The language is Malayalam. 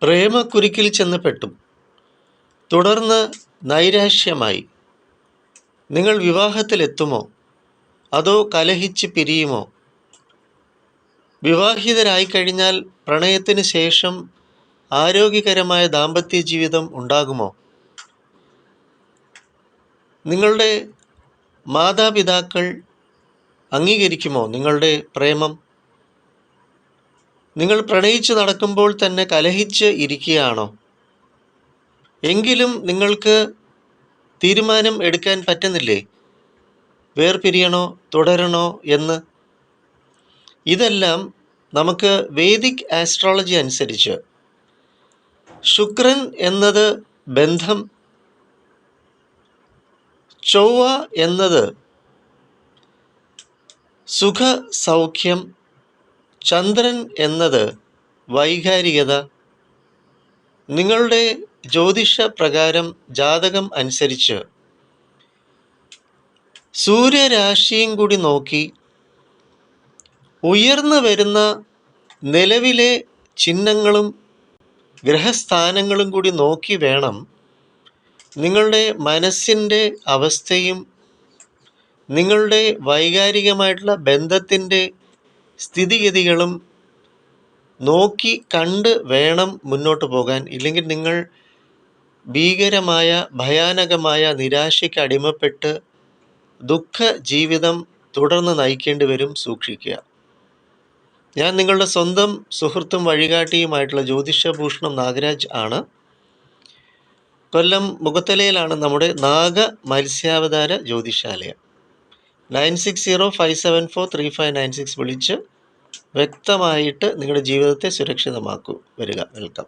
പ്രേമക്കുരുക്കിൽ ചെന്ന് പെട്ടു. തുടർന്ന് നൈരാശ്യമായി. നിങ്ങൾ വിവാഹത്തിലെത്തുമോ അതോ കലഹിച്ച് പിരിയുമോ? വിവാഹിതരായിക്കഴിഞ്ഞാൽ പ്രണയത്തിന് ശേഷം ആരോഗ്യകരമായ ദാമ്പത്യ ജീവിതം ഉണ്ടാകുമോ? നിങ്ങളുടെ മാതാപിതാക്കൾ അംഗീകരിക്കുമോ നിങ്ങളുടെ പ്രേമം? നിങ്ങൾ പ്രണയിച്ച് നടക്കുമ്പോൾ തന്നെ കലഹിച്ച് ഇരിക്കുകയാണോ? എങ്കിലും നിങ്ങൾക്ക് തീരുമാനം എടുക്കാൻ പറ്റുന്നില്ലേ, വേർപിരിയണോ തുടരണോ എന്ന്? ഇതെല്ലാം നമുക്ക് വേദിക് ആസ്ട്രോളജി അനുസരിച്ച് ശുക്രൻ എന്നത് ബന്ധം, ചൊവ്വ എന്നത് സുഖ സൗഖ്യം, ചന്ദ്രൻ എന്നത് വൈകാരികത. നിങ്ങളുടെ ജ്യോതിഷ പ്രകാരം ജാതകം അനുസരിച്ച് സൂര്യരാശിയും കൂടി നോക്കി ഉയർന്നു വരുന്ന നിലവിലെ ചിഹ്നങ്ങളും ഗ്രഹസ്ഥാനങ്ങളും കൂടി നോക്കി വേണം നിങ്ങളുടെ മനസ്സിൻ്റെ അവസ്ഥയും നിങ്ങളുടെ വൈകാരികമായിട്ടുള്ള ബന്ധത്തിൻ്റെ സ്ഥിതിഗതികളും നോക്കി കണ്ട് വേണം മുന്നോട്ട് പോകാൻ. ഇല്ലെങ്കിൽ നിങ്ങൾ ഭീകരമായ ഭയാനകമായ നിരാശയ്ക്ക് അടിമപ്പെട്ട് ദുഃഖ ജീവിതം തുടർന്ന് നയിക്കേണ്ടി വരും. സൂക്ഷിക്കുക. ഞാൻ നിങ്ങളുടെ സ്വന്തം സുഹൃത്തും വഴികാട്ടിയുമായിട്ടുള്ള ജ്യോതിഷഭൂഷണം നാഗരാജ് ആണ്. കൊല്ലം മുഖത്തലയിലാണ് നമ്മുടെ നാഗ മത്സ്യാവതാര ജ്യോതിഷാലയം. 9605743596 വിളിച്ച് വ്യക്തമായിട്ട് നിങ്ങളുടെ ജീവിതത്തെ സുരക്ഷിതമാക്കൂ. വരിക. വെൽക്കം.